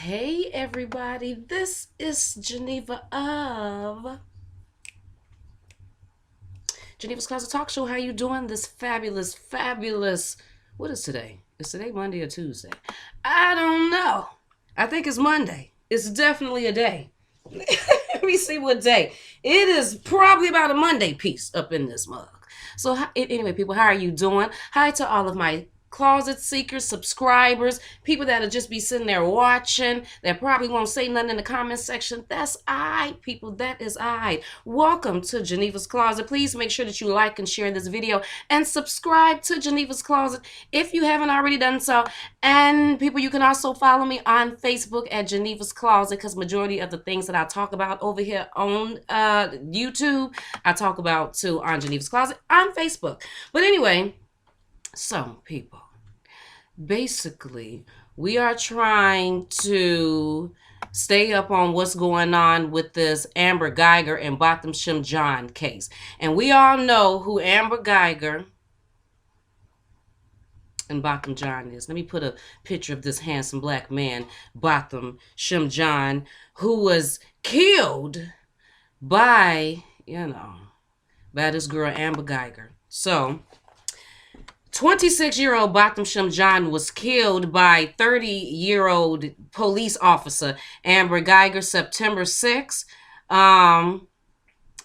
Hey everybody, this is Geneva of Geneva's Closet Talk Show. How you doing this fabulous, what is today? Is today Monday or Tuesday? I don't know. I think it's Monday. It's definitely a day. Let me see what day. It is probably about a Monday piece up in this mug. So anyway, people, how are you doing? Hi to all of my closet seekers, subscribers, people that'll just be sitting there watching, that probably won't say nothing in the comment section. That's I, people. That is I. Welcome to Geneva's Closet. Please make sure that you like and share this video and subscribe to Geneva's Closet if you haven't already done so. And people, you can also follow me on Facebook at Geneva's Closet, because majority of the things that I talk about over here on YouTube, I talk about too on Geneva's Closet on Facebook. But anyway, so people, basically, we are trying to stay up on what's going on with this Amber Guyger and Botham Shem John case. And we all know who Amber Guyger and Botham John is. Let me put a picture of this handsome black man, Botham Shem John, who was killed by, by this girl Amber Guyger. So 26-year-old Botham Shem John was killed by 30-year-old police officer Amber Guyger September 6th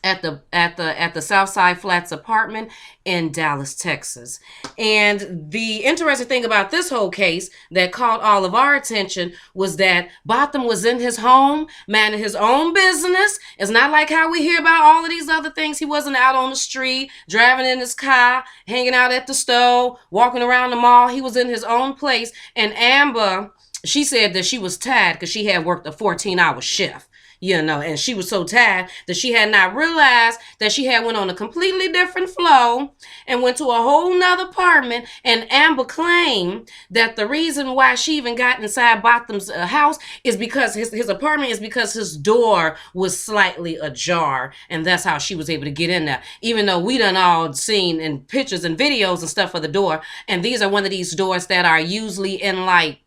at the Southside Flats apartment in Dallas, Texas. And the interesting thing about this whole case that caught all of our attention was that Botham was in his home, minding his own business. It's not like how we hear about all of these other things. He wasn't out on the street, driving in his car, hanging out at the store, walking around the mall. He was in his own place. And Amber, she said that she was tired because she had worked a 14-hour shift. And she was so tired that she had not realized that she had went on a completely different flow and went to a whole nother apartment. And Amber claimed that the reason why she even got inside Botham's house is because his apartment is because his door was slightly ajar. And that's how she was able to get in there. Even though we done all seen in pictures and videos and stuff of the door. And these are one of these doors that are usually in like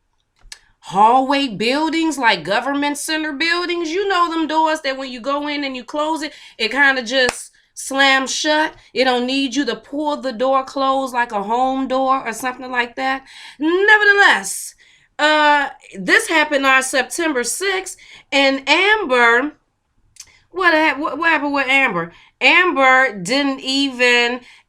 hallway buildings, like government center buildings. You know them doors that when you go in and you close it, it kind of just slams shut. It don't need you to pull the door closed like a home door or something like that. Nevertheless, this happened on September 6th, and Amber, what happened with Amber?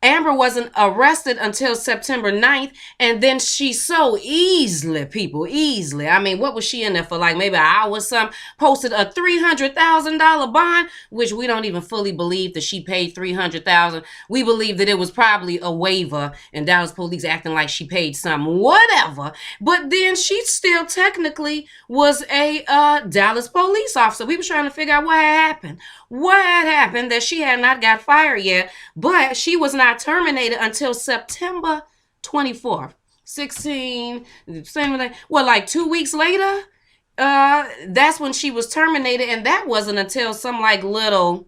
Amber wasn't arrested until September 9th, and then she so easily, I mean, what was she in there for? Like maybe an hour or something, posted a $300,000 bond, which we don't even fully believe that she paid $300,000. We believe that it was probably a waiver, and Dallas police acting like she paid something, whatever. But then she still technically was a Dallas police officer. We were trying to figure out what had happened. What had happened that she had not got fired yet, but she was not terminated until September 24th. 16, like 2 weeks later? That's when she was terminated, and that wasn't until some like little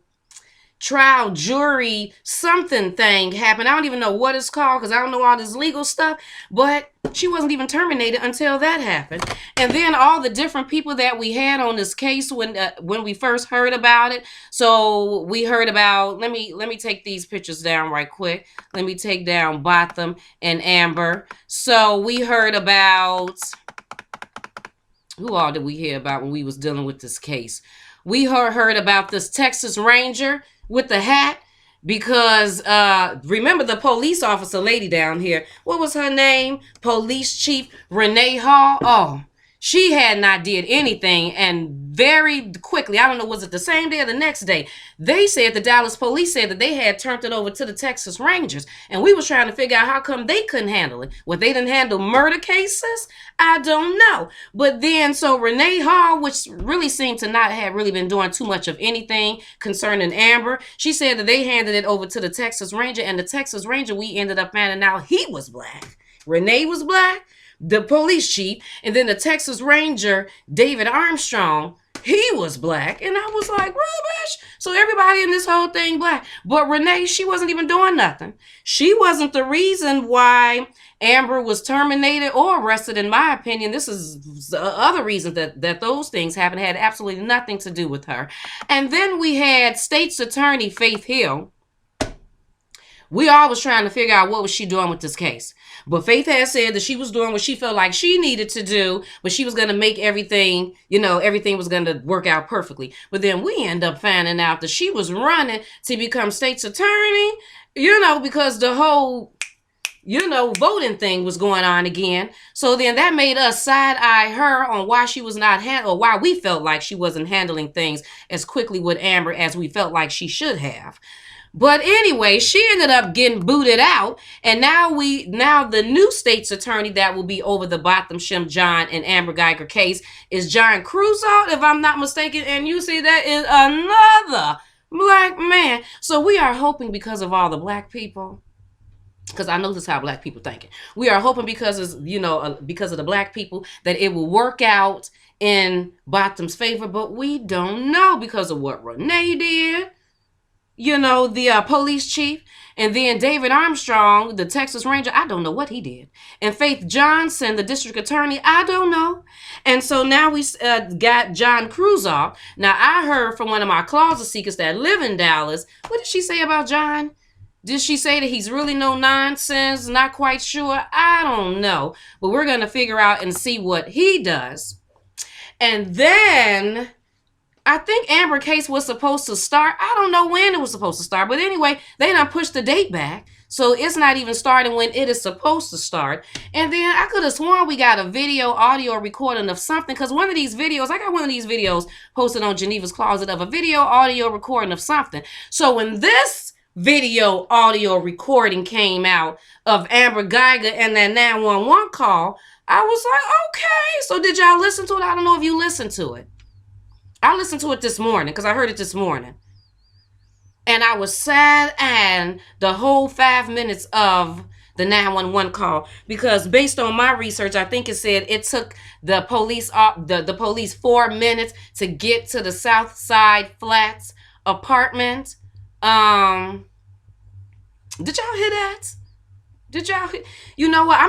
trial jury something thing happened. I don't even know what it's called because I don't know all this legal stuff, but she wasn't even terminated until that happened. And then all the different people that we had on this case when we first heard about it. So we heard about, let me take these pictures down right quick. Let me take down Botham and Amber. So we heard about, who all did we hear about when we was dealing with this case? We heard about this Texas Ranger with the hat, because remember the police officer lady down here, what was her name? Police Chief Renee Hall. Oh, she had not did anything, and very quickly, I don't know, was it the same day or the next day, they said, the Dallas police said that they had turned it over to the Texas Rangers, and we was trying to figure out how come they couldn't handle it. Well, they didn't handle murder cases? I don't know. But then, so Renee Hall, which really seemed to not have really been doing too much of anything concerning Amber, she said that they handed it over to the Texas Ranger, and the Texas Ranger, we ended up finding out he was black. Renee was black, the police chief, and then the Texas Ranger, David Armstrong, he was black. And I was like, rubbish. So everybody in this whole thing black. But Renee, she wasn't even doing nothing. She wasn't the reason why Amber was terminated or arrested, in my opinion. This is other reasons that those things happened. Had absolutely nothing to do with her. And then we had State's Attorney Faith Hill. We all was trying to figure out what was she doing with this case. But Faith had said that she was doing what she felt like she needed to do, but she was going to make everything, everything was going to work out perfectly. But then we end up finding out that she was running to become state's attorney, because the whole, voting thing was going on again. So then that made us side-eye her on why she was not or why we felt like she wasn't handling things as quickly with Amber as we felt like she should have. But anyway, she ended up getting booted out, and now the new state's attorney that will be over the Botham, John, and Amber Guyger case is John Closett, if I'm not mistaken. And you see, that is another black man. So we are hoping, because of all the black people, because I know this is how black people thinking. We are hoping because of the black people that it will work out in Botham's favor, but we don't know because of what Renee did. The police chief, and then David Armstrong, the Texas Ranger, I don't know what he did. And Faith Johnson, the district attorney, I don't know. And so now we got John Closett. Now, I heard from one of my closet seekers that live in Dallas. What did she say about John? Did she say that he's really no nonsense? Not quite sure. I don't know. But we're going to figure out and see what he does. And then I think Amber case was supposed to start. I don't know when it was supposed to start. But anyway, they done pushed the date back. So it's not even starting when it is supposed to start. And then I could have sworn we got a audio recording of something. Because one of these videos, I got one of these videos posted on Geneva's Closet of a audio recording of something. So when this audio recording came out of Amber Guyger and that 911 call, I was like, okay. So did y'all listen to it? I don't know if you listened to it. I listened to it this morning because I heard it this morning. And I was sad and the whole 5 minutes of the 911 call, because based on my research, I think it said it took the police 4 minutes to get to the Southside Flats apartment. Did y'all hear that? Did y'all hear? You know what?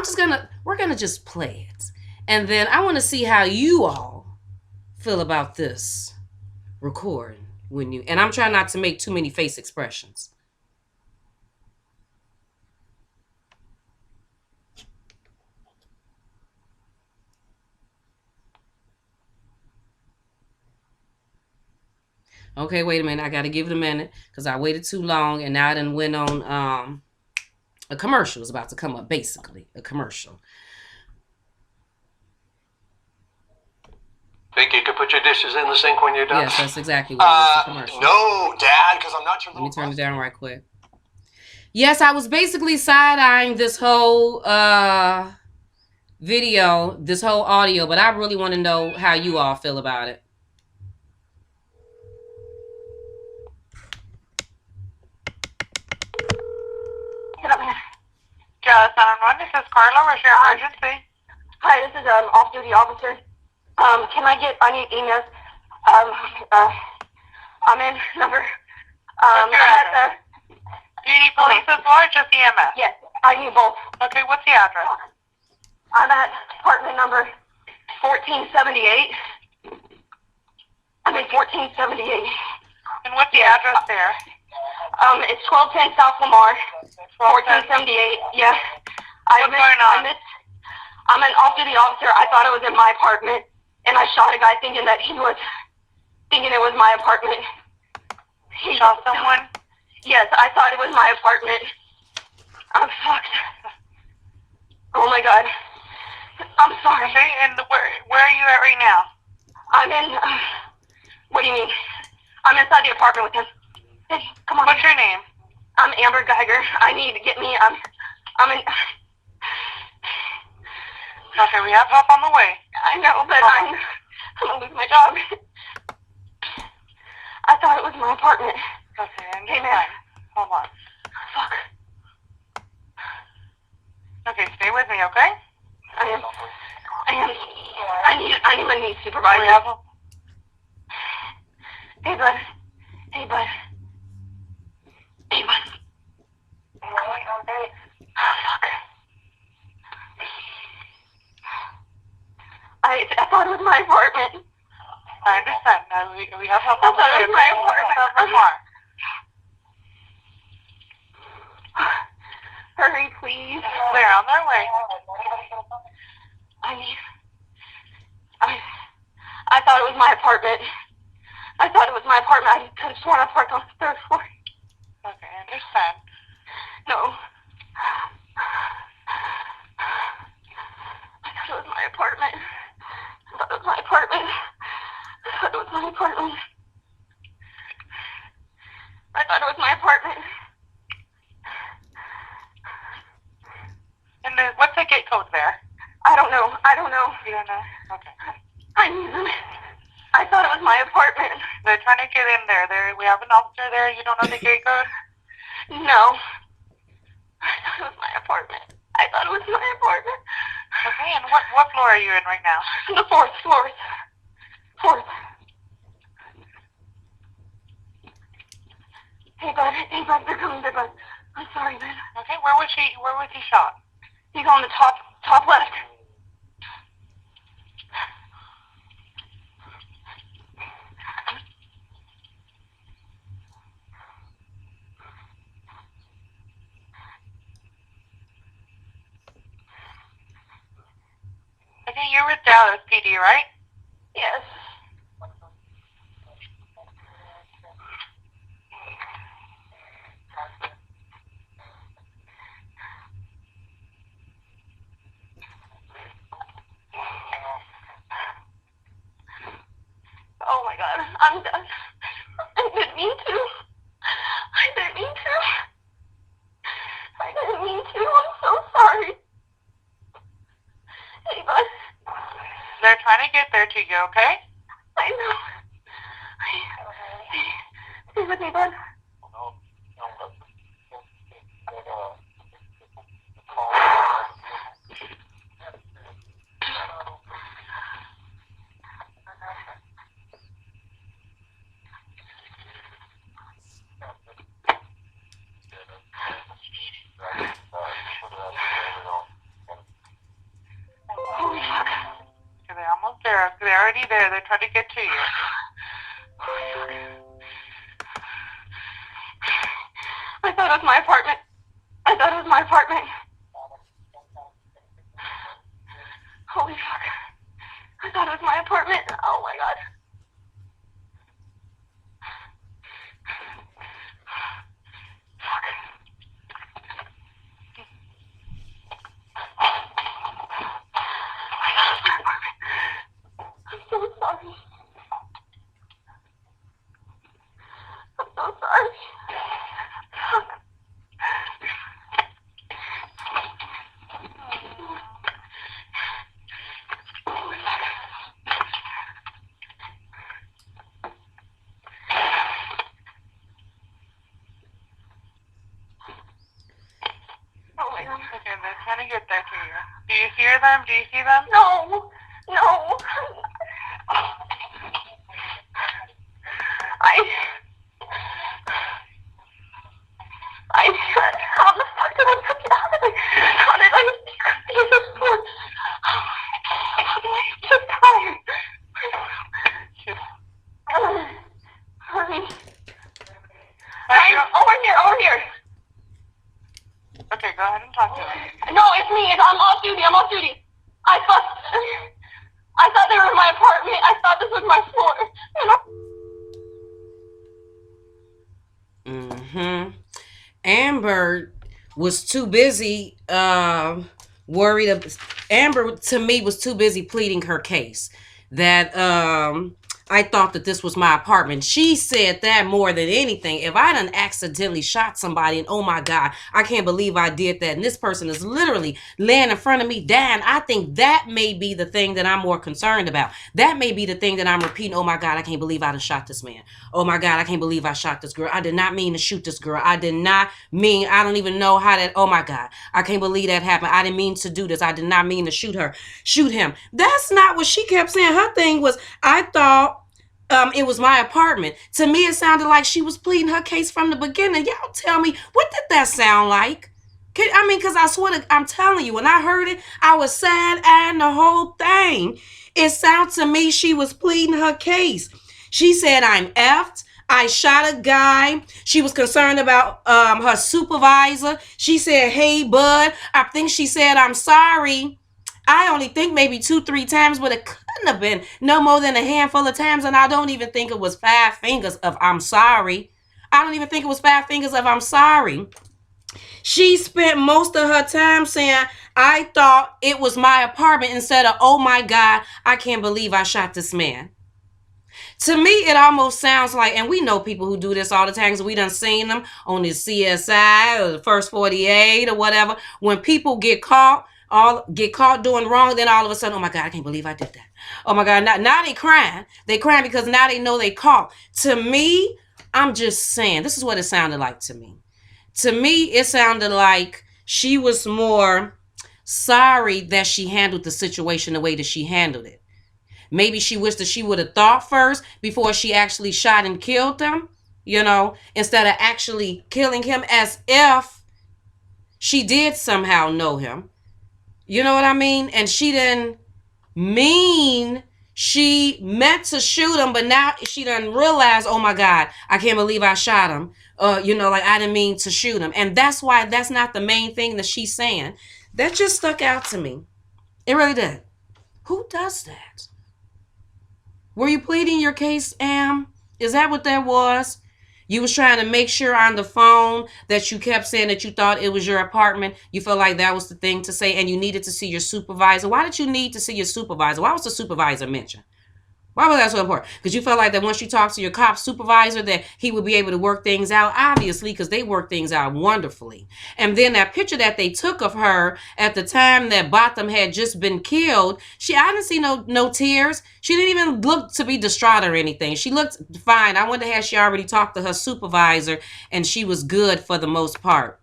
We're gonna just play it. And then I want to see how you all feel about this recording and I'm trying not to make too many face expressions. Okay, wait a minute. I got to give it a minute because I waited too long, and now I done went on a commercial is about to come up, basically a commercial. Think you could put your dishes in the sink when you're done? Yes, that's exactly what it is, a commercial. No, Dad, because I'm not your little Let me turn it down right quick. Yes, I was basically side-eyeing this whole video, this whole audio, but I really want to know how you all feel about it. Dallas 911, this is Carla. Where's your emergency? Hi, this is off-duty officer. I need emails. I'm in number. What's your address? Do you need police as well or just EMS? Yes, I need both. Okay, what's the address? I'm at apartment number 1478. I'm in 1478. And what's the address there? It's 1210 South Lamar, 1478. Yeah. What's going on? I'm an off-duty officer. I thought it was in my apartment, and I shot a guy thinking it was my apartment. He shot someone? Yes, I thought it was my apartment. I'm fucked. Oh my God. I'm sorry. Okay, and where are you at right now? I'm in. What do you mean? I'm inside the apartment with him. Hey, come on. What's your name? I'm Amber Guyger. I need to get me. I'm in. Okay, we have help on the way. I know, but I'm gonna lose my job. I thought it was my apartment. Okay, and hey, man. Hold on. Fuck. Okay, stay with me, okay? I need a knee supervisor. We have help. Hey, bud. Hey, bud. Hey, bud. Oh, fuck. I thought it was my apartment. I understand. Now we have help I over thought it there. was my apartment. Over more. Hurry, please. They're on their way. I thought it was my apartment. I thought it was my apartment. I could have sworn I parked on the third floor. Okay, I understand. No. I thought it was my apartment. I thought it was my apartment. I thought it was my apartment. I thought it was my apartment. And what's the gate code there? I don't know. You don't know? Okay. I knew them. I thought it was my apartment. They're trying to get in there. We have an officer there. You don't know the gate code? No. I thought it was my apartment. Okay, and what floor are you in right now? The fourth. Hey, bud. They're coming, bud. I'm sorry, man. Okay, where was he shot? He's on the top left. Okay, you're with Dallas PD, right? Yes. Oh my God, I'm done. I didn't mean to. I'm so sorry. Hey, bud. They're trying to get there to you, okay? I know. Stay with me, bud. Holy fuck. Okay, they're almost there. They're already there. They're trying to get to you. Holy fuck. I thought it was my apartment. Holy fuck. I thought it was my apartment. Oh my God. Fuck. I thought it was my apartment. I'm so sorry. Fuck. Oh my God. Okay, they're trying to get there to you. Do you hear them? Do you see them? No. How the fuck did I put it out of it? How did I use this for? I'm so tired. Hurry. Over here. Okay, go ahead and talk to them. No, it's me. I'm off duty. I thought they were in my apartment. I thought this was my floor. Amber was too busy worried. Amber, to me, was too busy pleading her case that I thought that this was my apartment. She said that more than anything. If I done accidentally shot somebody and oh my God, I can't believe I did that, and this person is literally laying in front of me dying, I think that may be the thing that I'm more concerned about. That may be the thing that I'm repeating. Oh my God, I can't believe I done shot this man. Oh my God, I can't believe I shot this girl. I did not mean to shoot this girl. I don't even know how that, oh my God, I can't believe that happened. I didn't mean to do this. I did not mean to shoot him. That's not what she kept saying. Her thing was, I thought it was my apartment. To me, it sounded like she was pleading her case from the beginning. Y'all tell me, what did that sound like? Because I swear to, I'm telling you, when I heard it, I was sad-eyeing the whole thing. It sounded to me she was pleading her case. She said, I'm effed. I shot a guy. She was concerned about her supervisor. She said, hey, bud. I think she said, I'm sorry. I only think maybe 2-3 times, but it couldn't have been no more than a handful of times. And I don't even think it was 5 fingers of I'm sorry. I don't even think it was 5 fingers of I'm sorry. She spent most of her time saying, I thought it was my apartment, instead of, oh my God, I can't believe I shot this man. To me, it almost sounds like, and we know people who do this all the time, because we done seen them on the CSI or the First 48 or whatever. When people get caught doing wrong, then all of a sudden, oh my God, I can't believe I did that. Oh my God, now they crying. They crying because now they know they caught. To me, I'm just saying, this is what it sounded like to me. To me, it sounded like she was more sorry that she handled the situation the way that she handled it. Maybe she wished that she would have thought first before she actually shot and killed him, instead of actually killing him, as if she did somehow know him. You know what I mean? And she didn't mean, she meant to shoot him, but now she done realized, oh my God, I can't believe I shot him. I didn't mean to shoot him. And that's why that's not the main thing that she's saying. That just stuck out to me. It really did. Who does that? Were you pleading your case, Am? Is that what that was? You was trying to make sure on the phone that you kept saying that you thought it was your apartment. You felt like that was the thing to say, and you needed to see your supervisor. Why did you need to see your supervisor? Why was the supervisor mentioned? Why was that so important? Because you felt like that once you talked to your cop supervisor that he would be able to work things out, obviously, because they work things out wonderfully. And then that picture that they took of her at the time that Botham had just been killed, I didn't see no tears. She didn't even look to be distraught or anything. She looked fine. I wonder had she already talked to her supervisor and she was good for the most part.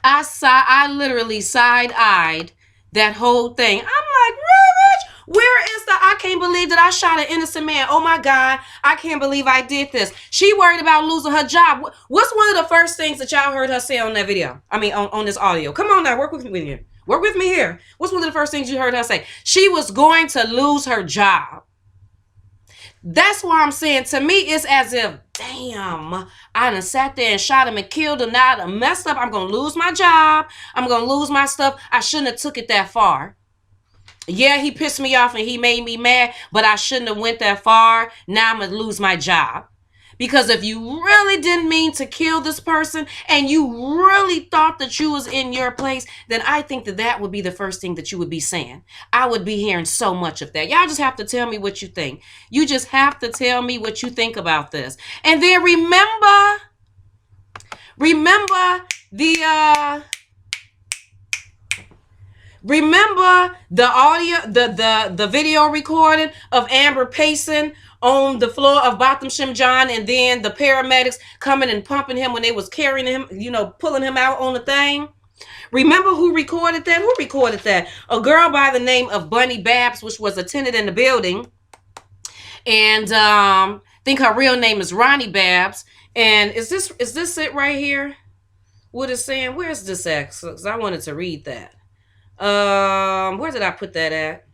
I literally side-eyed that whole thing. I'm like, really, Rich? Where is I can't believe that I shot an innocent man. Oh my God, I can't believe I did this. She worried about losing her job. What's one of the first things that y'all heard her say on that video? On this audio. Come on now, work with me here. Work with me here. What's one of the first things you heard her say? She was going to lose her job. That's why I'm saying, to me, it's as if, damn, I done sat there and shot him and killed him. Now I done messed up. I'm going to lose my job. I'm going to lose my stuff. I shouldn't have took it that far. Yeah, he pissed me off and he made me mad, but I shouldn't have went that far. Now I'm going to lose my job. Because if you really didn't mean to kill this person and you really thought that you was in your place, then I think that would be the first thing that you would be saying. I would be hearing so much of that. Y'all just have to tell me what you think. You just have to tell me what you think about this. And then remember the audio, the video recording of Amber pacing on the floor of Botham John, and then the paramedics coming and pumping him when they was carrying him, pulling him out on the thing. Remember who recorded that? Who recorded that? A girl by the name of Bunny Babs, which was a tenant in the building. And I think her real name is Ronnie Babs. And is this it right here? What it's saying? Where's this at? Because I wanted to read that. Where did I put that at?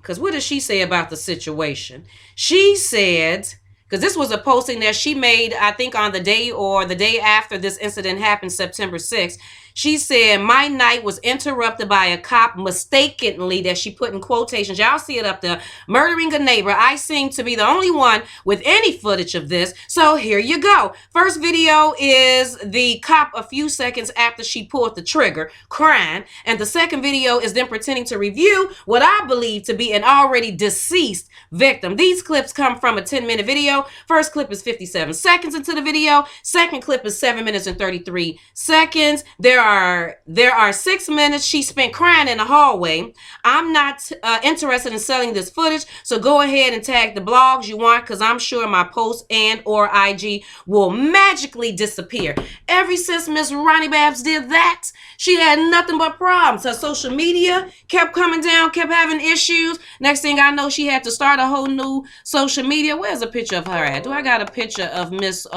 Because what does she say about the situation? She said, because this was a posting that she made, I think on the day or the day after this incident happened, September 6th. She said, my night was interrupted by a cop mistakenly, that she put in quotations. Y'all see it up there. Murdering a neighbor. I seem to be the only one with any footage of this. So here you go. First video is the cop a few seconds after she pulled the trigger, crying. And the second video is them pretending to review what I believe to be an already deceased victim. These clips come from a 10-minute video. First clip is 57 seconds into the video. Second clip is 7 minutes and 33 seconds. There are 6 minutes she spent crying in the hallway. I'm not interested in selling this footage, so go ahead and tag the blogs you want, because I'm sure my post and or IG will magically disappear. Ever since Miss Ronnie Babs did that, she had nothing but problems. Her social media kept coming down, kept having issues. Next thing I know, she had to start a whole new social media. Where's a picture of her at? Do I got a picture of Miss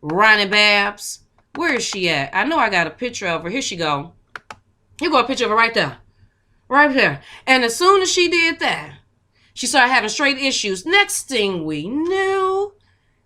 Ronnie Babs? Where is she at? I know I got a picture of her. Here she go. Here go a picture of her right there. Right there. And as soon as she did that, she started having straight issues. Next thing we knew,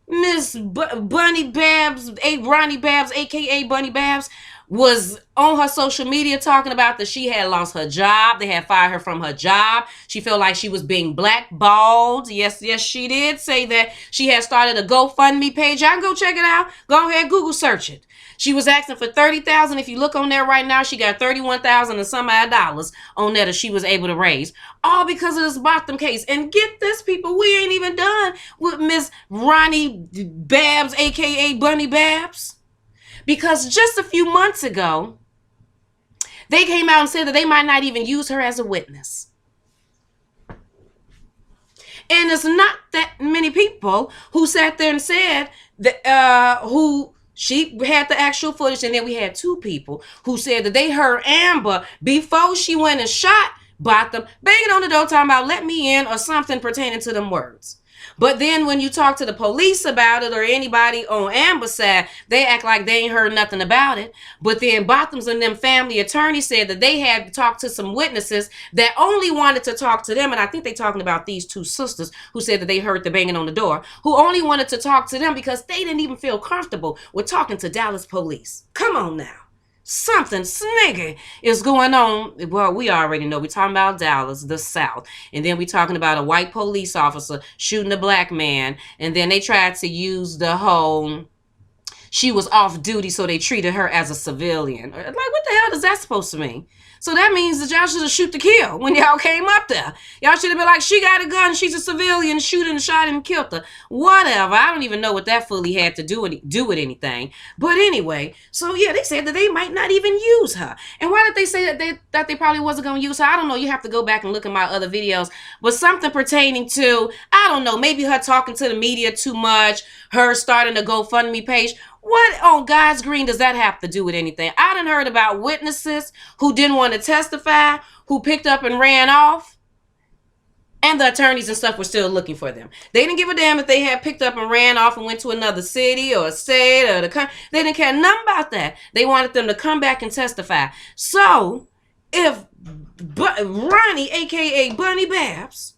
Miss Bunny Babs, Ronnie Babs, a.k.a. Bunny Babs, was on her social media talking about that she had lost her job. They had fired her from her job. She felt like she was being blackballed. Yes, she did say that. She had started a GoFundMe page. Y'all can go check it out. Go ahead, Google search it. She was asking for $30,000. If you look on there right now, she got $31,000 and some odd dollars on there that she was able to raise. All because of this Botham case. And get this, people, we ain't even done with Miss Ronnie Babs, a.k.a. Bunny Babs. Because just a few months ago, they came out and said that they might not even use her as a witness. And it's not that many people who sat there and said that she had the actual footage, and then we had 2 people who said that they heard Amber before she went and shot Botham banging on the door talking about let me in or something pertaining to them words. But then when you talk to the police about it or anybody on Amber's side, they act like they ain't heard nothing about it. But then Botham's and them family attorneys said that they had to talk to some witnesses that only wanted to talk to them. And I think they're talking about these 2 sisters who said that they heard the banging on the door, who only wanted to talk to them because they didn't even feel comfortable with talking to Dallas police. Come on now. Something sniggy is going on. Well, we already know. We're talking about Dallas, the South. And then we're talking about a white police officer shooting a black man. And then they tried to use the whole, she was off duty, so they treated her as a civilian. Like, what the hell is that supposed to mean? So that means that y'all should have shoot to kill when y'all came up there. Y'all should have been like, she got a gun, she's a civilian, shot and killed her. Whatever. I don't even know what that fully had to do with anything. But anyway, so yeah, they said that they might not even use her. And why did they say that they probably wasn't going to use her? I don't know. You have to go back and look at my other videos. But something pertaining to, I don't know, maybe her talking to the media too much, her starting a GoFundMe page. What on God's green does that have to do with anything? I done heard about witnesses who didn't want to testify, who picked up and ran off, and the attorneys and stuff were still looking for them. They didn't give a damn if they had picked up and ran off and went to another city or a state or the country. They didn't care nothing about that. They wanted them to come back and testify. So if Ronnie, a.k.a. Bunny Babs,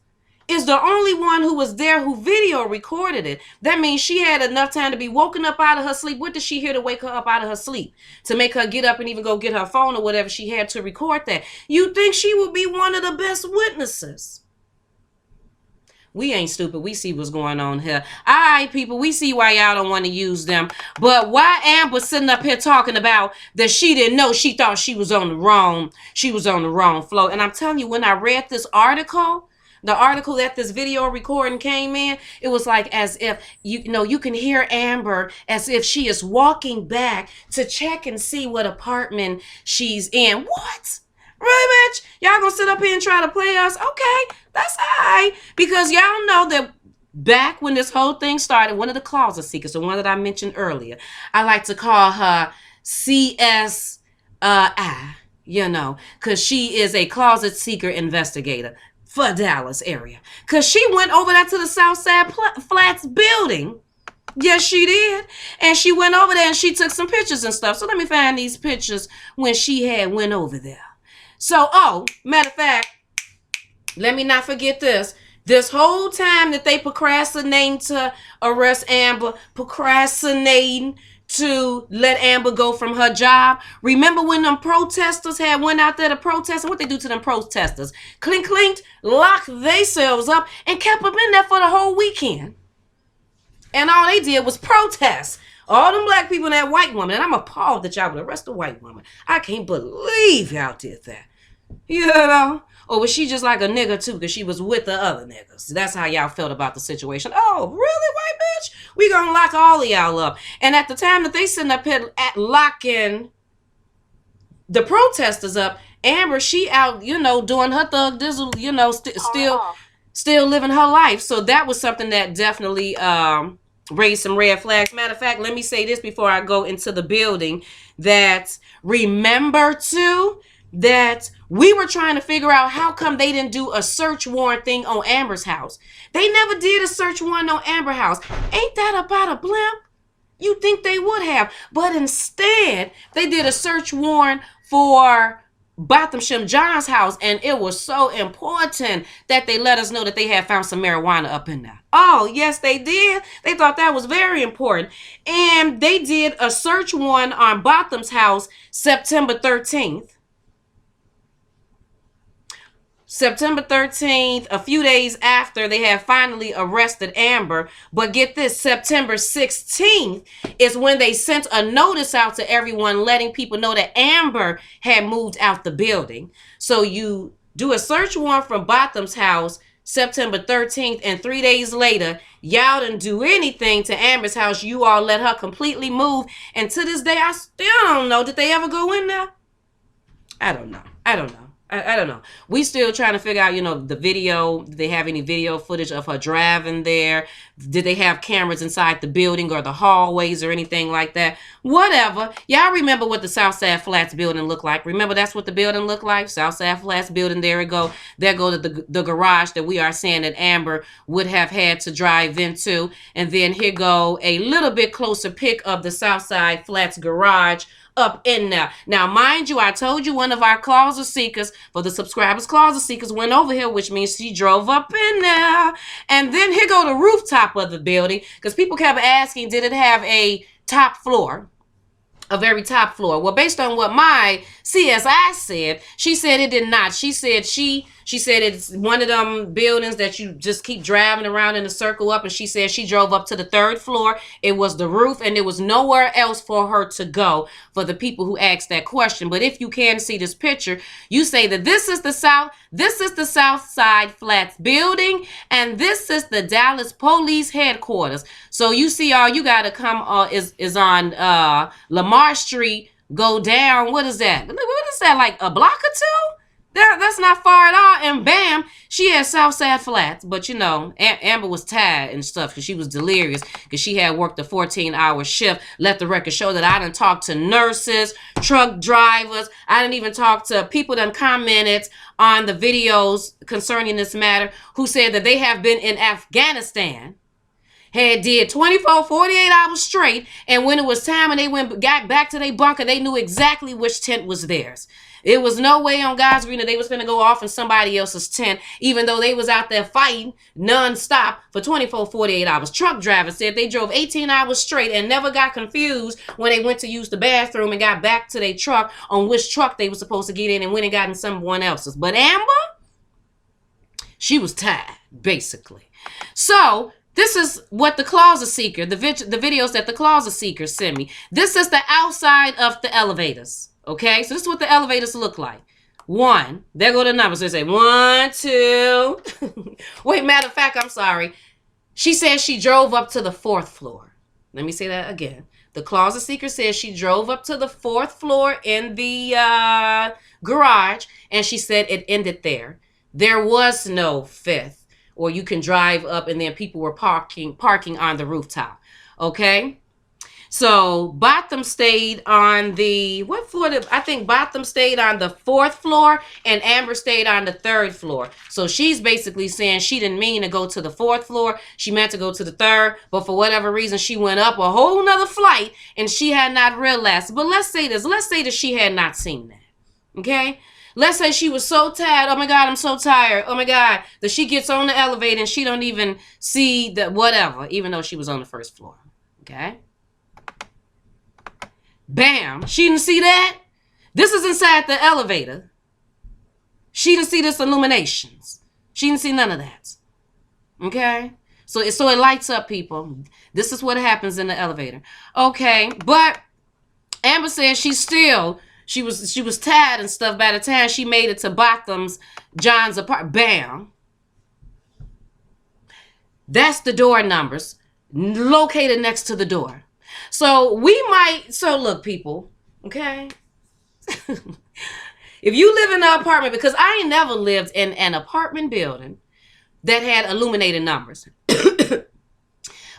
is the only one who was there who video recorded it, that means she had enough time to be woken up out of her sleep. What did she hear to wake her up out of her sleep? To make her get up and even go get her phone or whatever she had to record that. You think she would be one of the best witnesses? We ain't stupid. We see what's going on here. All right, people, we see why y'all don't want to use them. But why Amber sitting up here talking about that she didn't know, she thought she was on the wrong floor. And I'm telling you, when I read this article, the article that this video recording came in, it was like as if, you can hear Amber as if she is walking back to check and see what apartment she's in. What? Really, bitch? Y'all gonna sit up here and try to play us? Okay, that's all right. Because y'all know that back when this whole thing started, one of the closet seekers, the one that I mentioned earlier, I like to call her CSI, because she is a closet seeker investigator for Dallas area. Because she went over there to the Southside Flats building. Yes, she did. And she went over there and she took some pictures and stuff. So let me find these pictures when she had went over there. So, matter of fact, let me not forget this. This whole time that they procrastinating to arrest Amber, procrastinating to let Amber go from her job. Remember when them protesters had went out there to protest? And what they do to them protesters? Clinked, locked themselves up and kept them in there for the whole weekend. And all they did was protest. All them black people and that white woman. And I'm appalled that y'all would arrest a white woman. I can't believe y'all did that. Or was she just like a nigga too because she was with the other niggas? That's how y'all felt about the situation. Oh, really, white bitch? We gonna lock all of y'all up. And at the time that they sitting up here locking the protesters up. Amber, she out, you know, doing her thug dizzle, you know, still living her life. So that was something that definitely raised some red flags. Matter of fact, let me say this before I go into the building, that remember too that we were trying to figure out how come they didn't do a search warrant thing on Amber's house. They never did a search warrant on Amber's house. Ain't that about a blimp? You think they would have, but instead they did a search warrant for Bothamsham John's house, and it was so important that they let us know that they had found some marijuana up in there. Oh, yes, they did. They thought that was very important. And they did a search warrant on Botham's house September 13th. September 13th, a few days after they had finally arrested Amber. But get this, September 16th is when they sent a notice out to everyone letting people know that Amber had moved out the building. So you do a search warrant from Botham's house September 13th, and 3 days later, y'all didn't do anything to Amber's house. You all let her completely move. And to this day, I still don't know. Did they ever go in there? I don't know. I don't know. We still trying to figure out, you know, the video. Did they have any video footage of her driving there? Did they have cameras inside the building or the hallways or anything like that? Whatever. Y'all remember what the Southside Flats building looked like? Remember that's what the building looked like? Southside Flats building. There we go. There go the garage that we are saying that Amber would have had to drive into. And then here go a little bit closer pic of the Southside Flats garage up in there. Now, mind you, I told you one of our closet seekers, for the subscribers closet seekers, went over here, which means she drove up in there. And then here go the rooftop of the building, because people kept asking, did it have a top floor? A very top floor. Well, based on what my CSI said, she said it did not. She said it's one of them buildings that you just keep driving around in a circle up, and she said she drove up to the 3rd floor. It was the roof, and there was nowhere else for her to go, for the people who asked that question. But if you can see this picture, you say that this is the Southside Flats building, and this is the Dallas Police Headquarters. So you see, all you gotta come is on Lamar Street, go down. What is that? What is that, like a block or two? That's not far at all. And bam, she had Southside Flats. But you know, Amber was tired and stuff because she was delirious because she had worked a 14-hour shift. Let the record show that I done talked to nurses, truck drivers. I didn't even talk to people that commented on the videos concerning this matter who said that they have been in Afghanistan, had did 24, 48 hours straight, and when it was time and they got back to their bunker, they knew exactly which tent was theirs. It was no way on God's green that they was going to go off in somebody else's tent, even though they was out there fighting nonstop for 24, 48 hours. Truck drivers said they drove 18 hours straight and never got confused when they went to use the bathroom and got back to their truck on which truck they were supposed to get in and went and got in someone else's. But Amber, she was tired, basically. So this is what the closet seeker, the videos that the closet seekers send me. This is the outside of the elevators. Okay, so this is what the elevators look like. 1, there go the numbers. They say 1, 2. Wait, matter of fact, I'm sorry. She says she drove up to the 4th floor. Let me say that again. The closet seeker says she drove up to the 4th floor in the garage, and she said it ended there. There was no 5th, or you can drive up and then people were parking on the rooftop. Okay. So Botham stayed on the, what floor did, I think Botham stayed on the 4th floor and Amber stayed on the 3rd floor. So she's basically saying she didn't mean to go to the 4th floor. She meant to go to the 3rd, but for whatever reason, she went up a whole nother flight and she had not realized. But let's say this, let's say that she had not seen that. Okay. Let's say she was so tired. Oh my God, I'm so tired. Oh my God, that she gets on the elevator and she don't even see the whatever, even though she was on the 1st floor. Okay. Bam. She didn't see that. This is inside the elevator. She didn't see this illuminations. She didn't see none of that. Okay. So it lights up, people. This is what happens in the elevator. Okay. But Amber says she was tired and stuff by the time she made it to Botham's John's apartment. Bam. That's the door numbers located next to the door. So look, people, okay? If you live in an apartment, because I ain't never lived in an apartment building that had illuminated numbers.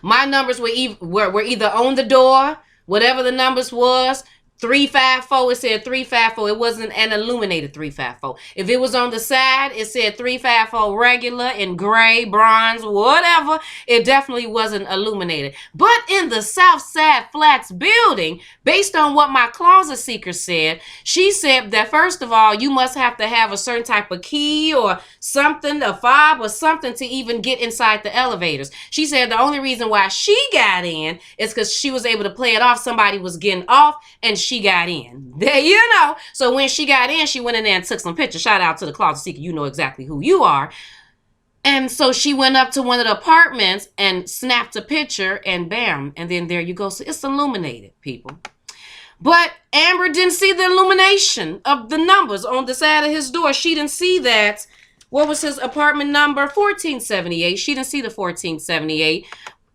My numbers were either on the door, whatever the numbers was, 354, it said 354. It wasn't an illuminated 354. If it was on the side, it said 354 regular in gray, bronze, whatever. It definitely wasn't illuminated. But in the Southside Flats building, based on what my closet seeker said, she said that first of all, you must have to have a certain type of key or something, a fob or something to even get inside the elevators. She said the only reason why she got in is because she was able to play it off. Somebody was getting off and she got in. There, you know. So when she got in, she went in there and took some pictures. Shout out to the closet seeker. You know exactly who you are. And so she went up to one of the apartments and snapped a picture and bam. And then there you go. So it's illuminated, people. But Amber didn't see the illumination of the numbers on the side of his door. She didn't see that. What was his apartment number? 1478. She didn't see the 1478.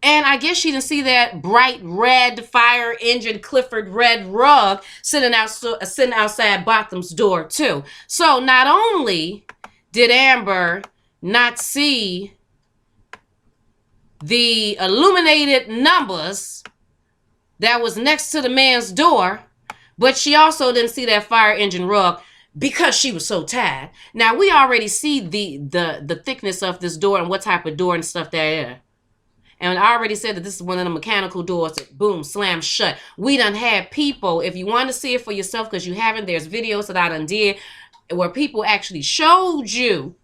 And I guess she didn't see that bright red fire engine Clifford red rug sitting outside Botham's door too. So not only did Amber not see the illuminated numbers that was next to the man's door, but she also didn't see that fire engine rug because she was so tired. Now we already see the thickness of this door and what type of door and stuff that is. And I already said that this is one of the mechanical doors that, boom, slam shut. We done had people, if you want to see it for yourself, because you haven't, there's videos that I done did where people actually showed you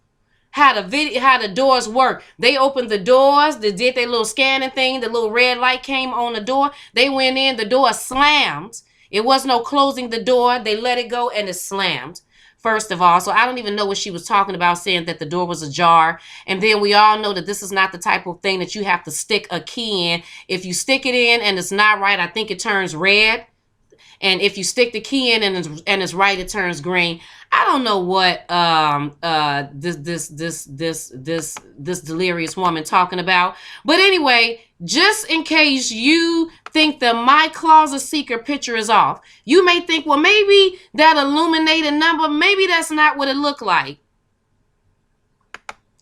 how the doors work. They opened the doors, they did their little scanning thing, the little red light came on the door. They went in, the door slammed. It was no closing the door. They let it go and it slammed. First of all, so I don't even know what she was talking about saying that the door was ajar. And then we all know that this is not the type of thing that you have to stick a key in. If you stick it in and it's not right, I think it turns red. And if you stick the key in and it's right, it turns green. I don't know what this delirious woman talking about. But anyway, just in case you think that my closet seeker picture is off, you may think, well, maybe that illuminated number, maybe that's not what it looked like.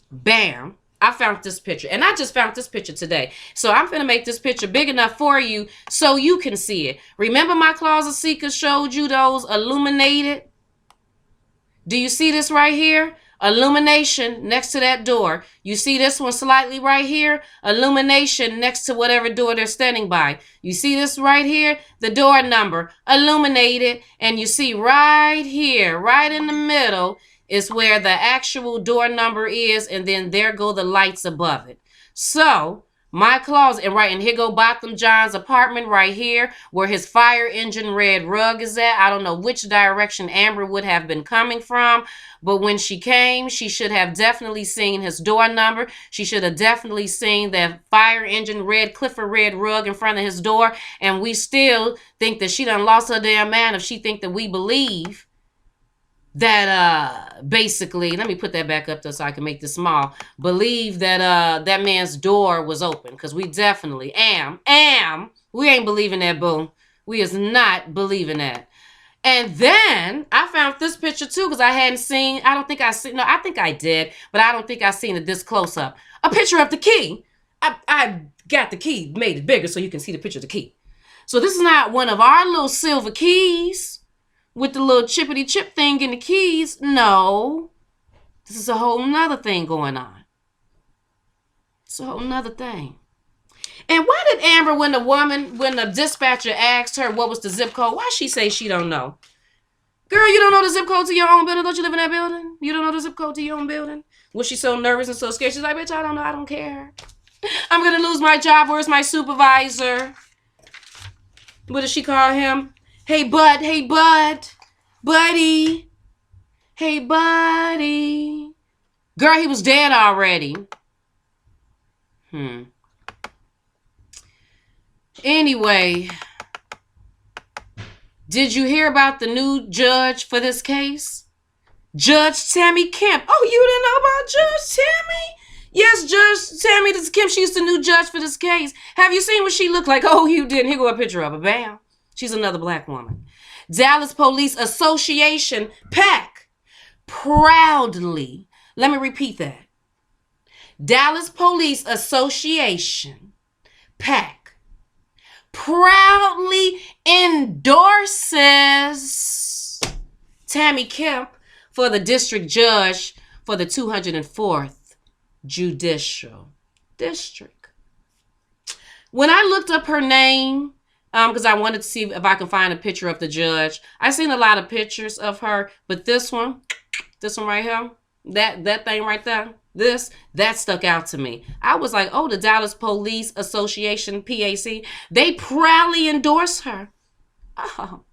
Bam. I found this picture, and I just found this picture today. So I'm going to make this picture big enough for you so you can see it. Remember my closet seeker showed you those illuminated? Do you see this right here? Illumination next to that door. You see this one slightly right here? Illumination next to whatever door they're standing by. You see this right here? The door number, illuminated. And you see right here, right in the middle, is where the actual door number is, and then there go the lights above it. So my closet, and here go Botham John's apartment right here, where his fire engine red rug is at. I don't know which direction Amber would have been coming from, but when she came, she should have definitely seen his door number. She should have definitely seen that fire engine red Clifford red rug in front of his door, and we still think that she done lost her damn man if she think that we believe that basically, let me put that back up there so I can make this small, believe that that man's door was open, because we definitely we ain't believing that, boo. We is not believing that. And then I found this picture too, because I hadn't seen, I think I did, but I don't think I seen it this close up. A picture of the key. I got the key, made it bigger so you can see the picture of the key. So this is not one of our little silver keys with the little chippity chip thing in the keys. No. This is a whole nother thing going on. It's a whole nother thing. And why did Amber, when the dispatcher asked her what was the zip code, why she say she don't know? Girl, you don't know the zip code to your own building? Don't you live in that building? You don't know the zip code to your own building? Was she so nervous and so scared? She's like, bitch, I don't know. I don't care. I'm going to lose my job. Where's my supervisor? What did she call him? Hey, bud. Hey, bud. Buddy. Hey, buddy. Girl, he was dead already. Anyway, did you hear about the new judge for this case? Judge Tammy Kemp. Oh, you didn't know about Judge Tammy? Yes, Judge Tammy Kemp. She's the new judge for this case. Have you seen what she looked like? Oh, you didn't. Here go a picture of her. Bam. She's another black woman. Dallas Police Association, PAC, proudly, let me repeat that. Dallas Police Association, PAC, proudly endorses Tammy Kemp for the district judge for the 204th Judicial District. When I looked up her name, because I wanted to see if I can find a picture of the judge, I seen a lot of pictures of her, but this one right here, that thing right there, that stuck out to me. I was like, oh, the Dallas Police Association, PAC, they proudly endorse her. Oh.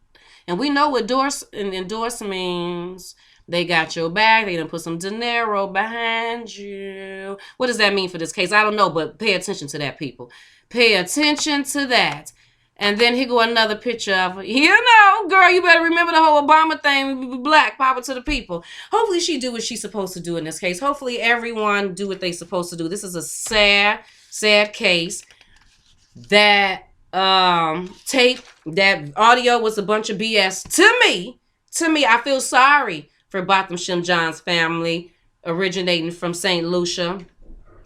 And we know what endorse means. They got your back. They done put some dinero behind you. What does that mean for this case? I don't know, but pay attention to that, people. Pay attention to that. And then here go another picture of her. You know, girl, you better remember the whole Obama thing. Black, power to the people. Hopefully she do what she's supposed to do in this case. Hopefully everyone do what they supposed to do. This is a sad, sad case. That tape, that audio was a bunch of BS. To me, I feel sorry for Botham Shem John's family, originating from St. Lucia.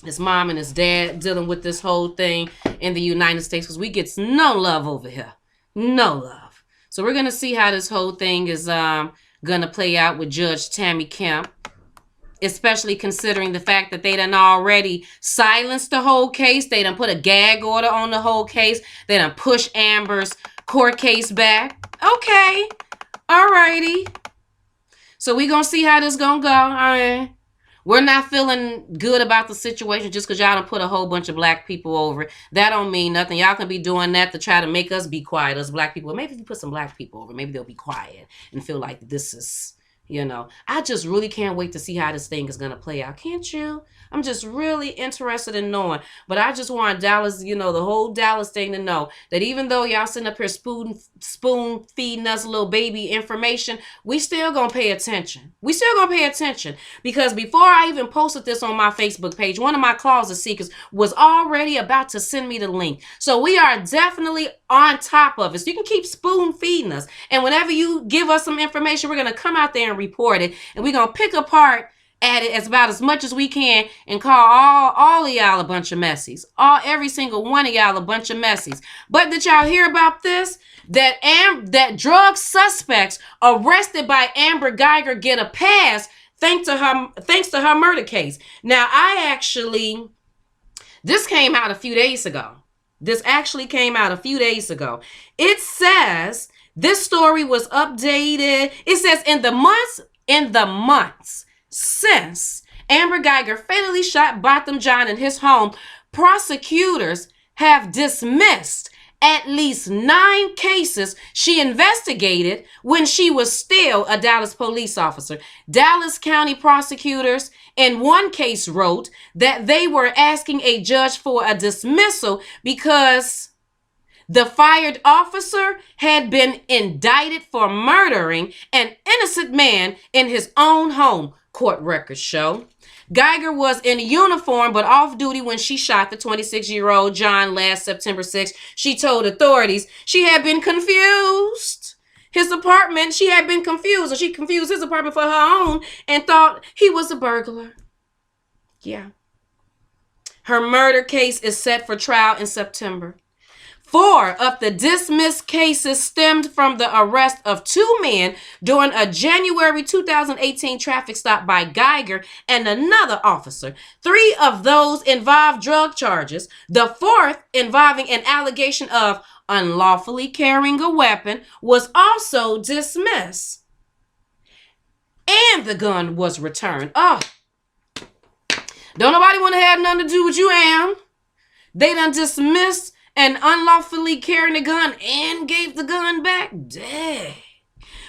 His mom and his dad dealing with this whole thing in the United States, because we get no love over here. No love. So we're going to see how this whole thing is going to play out with Judge Tammy Kemp, especially considering the fact that they done already silenced the whole case. They done put a gag order on the whole case. They done push Amber's court case back. Okay. Alrighty. So we gonna see how this gonna go. All right. We're not feeling good about the situation just because y'all done put a whole bunch of black people over it. That don't mean nothing. Y'all can be doing that to try to make us be quiet, us black people. Maybe if you put some black people over, maybe they'll be quiet and feel like this is, you know. I just really can't wait to see how this thing is going to play out. Can't you? I'm just really interested in knowing. But I just want Dallas, you know, the whole Dallas thing to know that even though y'all sitting up here spoon feeding us little baby information, we still going to pay attention. We still going to pay attention. Because before I even posted this on my Facebook page, one of my closet seekers was already about to send me the link. So we are definitely on top of it. So you can keep spoon feeding us. And whenever you give us some information, we're going to come out there and report it. And we're going to pick apart at it as much as we can and call all of y'all a bunch of messies. Every single one of y'all a bunch of messies. But did y'all hear about this? That drug suspects arrested by Amber Guyger get a pass thanks to her murder case. Now, this came out a few days ago. It says this story was updated. It says in the months since Amber Guyger fatally shot Botham John in his home, prosecutors have dismissed at least 9 cases she investigated when she was still a Dallas police officer. Dallas County prosecutors in one case wrote that they were asking a judge for a dismissal because the fired officer had been indicted for murdering an innocent man in his own home, court records show. Guyger was in uniform but off duty when she shot the 26-year-old John last September 6th. She told authorities she had been confused. She had been confused, or she confused his apartment for her own and thought he was a burglar. Yeah. Her murder case is set for trial in September. 4 of the dismissed cases stemmed from the arrest of 2 men during a January 2018 traffic stop by Guyger and another officer. 3 of those involved drug charges. The 4th, involving an allegation of unlawfully carrying a weapon, was also dismissed. And the gun was returned. Oh, don't nobody want to have nothing to do with you, Am. They done dismissed and unlawfully carrying a gun and gave the gun back? Dang.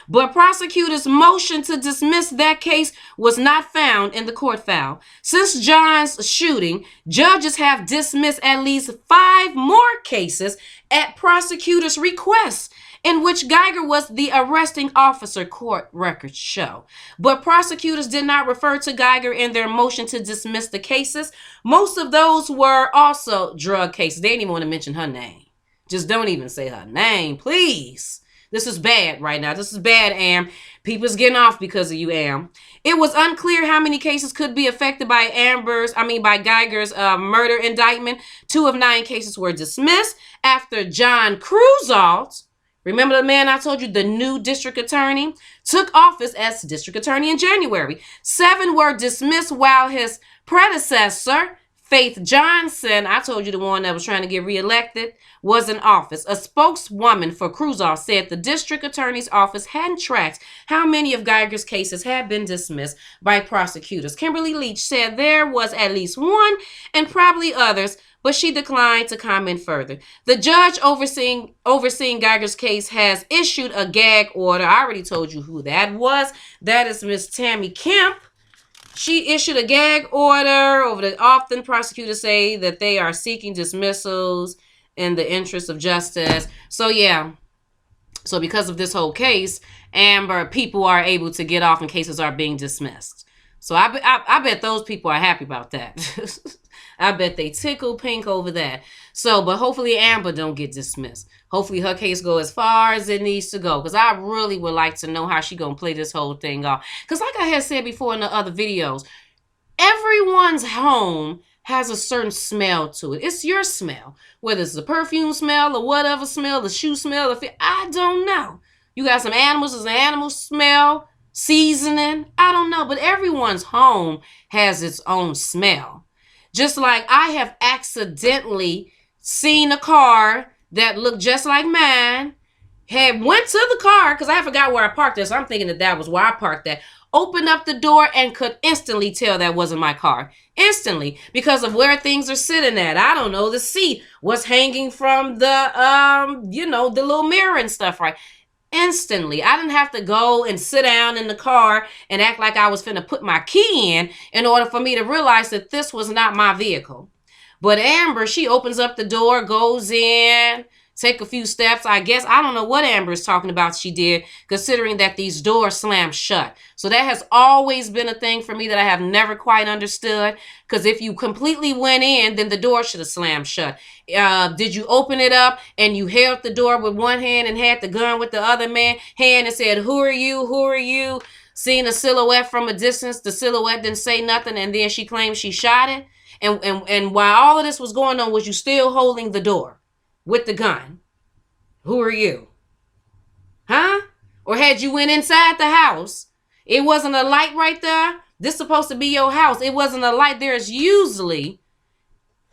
But prosecutors' motion to dismiss that case was not found in the court file. Since John's shooting, judges have dismissed at least 5 more cases at prosecutors' request, in which Guyger was the arresting officer, court records show. But prosecutors did not refer to Guyger in their motion to dismiss the cases. Most of those were also drug cases. They didn't even want to mention her name. Just don't even say her name, please. This is bad right now. This is bad, Am. People's getting off because of you, Am. It was unclear how many cases could be affected by by Guyger's murder indictment. 2 of 9 cases were dismissed after John Closett, remember the man I told you, the new district attorney, took office as district attorney in January. 7 were dismissed while his predecessor, Faith Johnson, I told you the one that was trying to get reelected, was in office. A spokeswoman for Closett said the district attorney's office hadn't tracked how many of Guyger's cases had been dismissed by prosecutors. Kimberly Leach said there was at least 1 and probably others, but she declined to comment further. The judge overseeing Guyger's case has issued a gag order. I already told you who that was. That is Miss Tammy Kemp. She issued a gag order over the often prosecutors say that they are seeking dismissals in the interest of justice. So yeah. So because of this whole case, Amber, people are able to get off and cases are being dismissed. So I bet those people are happy about that. I bet they tickle pink over that. So, but hopefully Amber don't get dismissed. Hopefully her case go as far as it needs to go. Because I really would like to know how she going to play this whole thing off. Because like I had said before in the other videos, everyone's home has a certain smell to it. It's your smell. Whether it's the perfume smell or whatever smell, the shoe smell, I don't know. You got some animals, it's an animal smell, seasoning. I don't know. But everyone's home has its own smell. Just like I have accidentally seen a car that looked just like mine, went to the car, because I forgot where I parked it, so I'm thinking that was where I parked that, opened up the door and could instantly tell that wasn't my car. Instantly, because of where things are sitting at. I don't know, the seat was hanging from the, the little mirror and stuff, right? Instantly. I didn't have to go and sit down in the car and act like I was finna put my key in order for me to realize that this was not my vehicle. But Amber, she opens up the door, goes in, take a few steps. I guess, I don't know what Amber is talking about she did, considering that these doors slam shut. So that has always been a thing for me that I have never quite understood. Because if you completely went in, then the door should have slammed shut. Did you open it up and you held the door with one hand and had the gun with the other hand and said, "Who are you? Who are you?" Seeing a silhouette from a distance, the silhouette didn't say nothing, and then she claimed she shot it. And while all of this was going on, was you still holding the door with the gun? Who are you? Huh? Or had you went inside the house? It wasn't a light right there. This is supposed to be your house. It wasn't a light. There's usually,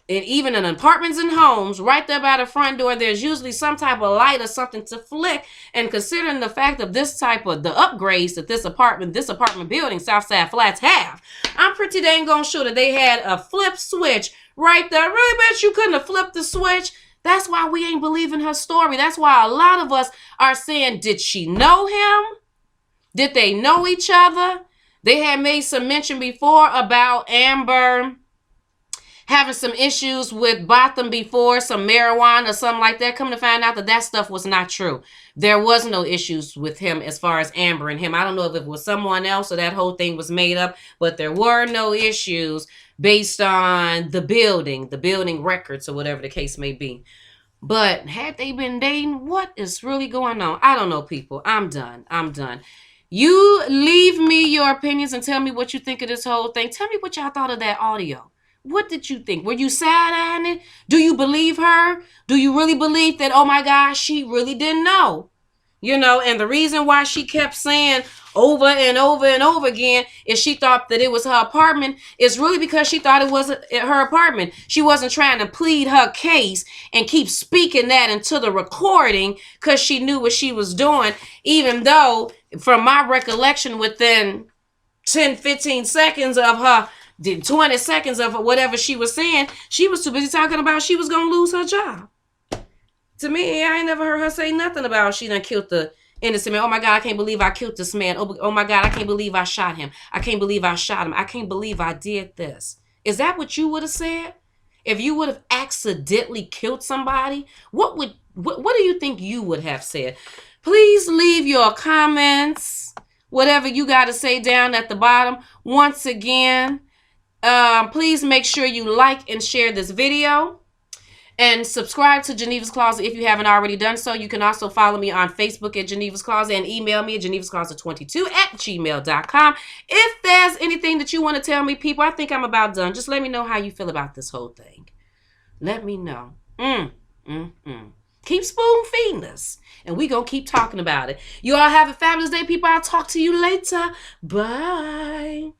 and even in apartments and homes, right there by the front door, there's usually some type of light or something to flick. And considering the fact of this type of the upgrades that this apartment building, Southside Flats, have, I'm pretty dang gonna sure that they had a flip switch right there. Really bet you couldn't have flipped the switch. That's why we ain't believing her story. That's why a lot of us are saying, did she know him? Did they know each other? They had made some mention before about Amber having some issues with Botham before, some marijuana or something like that. Come to find out that stuff was not true. There was no issues with him as far as Amber and him. I don't know if it was someone else or that whole thing was made up, but there were no issues based on the building records or whatever the case may be. But had they been dating, what is really going on? I don't know, people. I'm done. You leave me your opinions and tell me what you think of this whole thing. Tell me what y'all thought of that audio. What did you think? Were you side-eyeing it? Do you believe her? Do you really believe that, oh my gosh, she really didn't know? And the reason why she kept saying over and over and over again is she thought that it was her apartment. It's really because she thought it wasn't her apartment. She wasn't trying to plead her case and keep speaking that into the recording because she knew what she was doing, even though, from my recollection, within 10, 15 seconds of her, 20 seconds of whatever she was saying, she was too busy talking about she was going to lose her job. To me, I ain't never heard her say nothing about she done killed the innocent man. Oh my God, I can't believe I killed this man. Oh my God, I can't believe I shot him. I can't believe I shot him. I can't believe I did this. Is that what you would have said? If you would have accidentally killed somebody, what do you think you would have said? Please leave your comments, whatever you got to say, down at the bottom. Once again, please make sure you like and share this video. And subscribe to Genevas Closet if you haven't already done so. You can also follow me on Facebook at Genevas Closet and email me at genevascloset22@gmail.com. If there's anything that you want to tell me, people, I think I'm about done. Just let me know how you feel about this whole thing. Let me know. Keep spoon feeding us. And we going to keep talking about it. You all have a fabulous day, people. I'll talk to you later. Bye.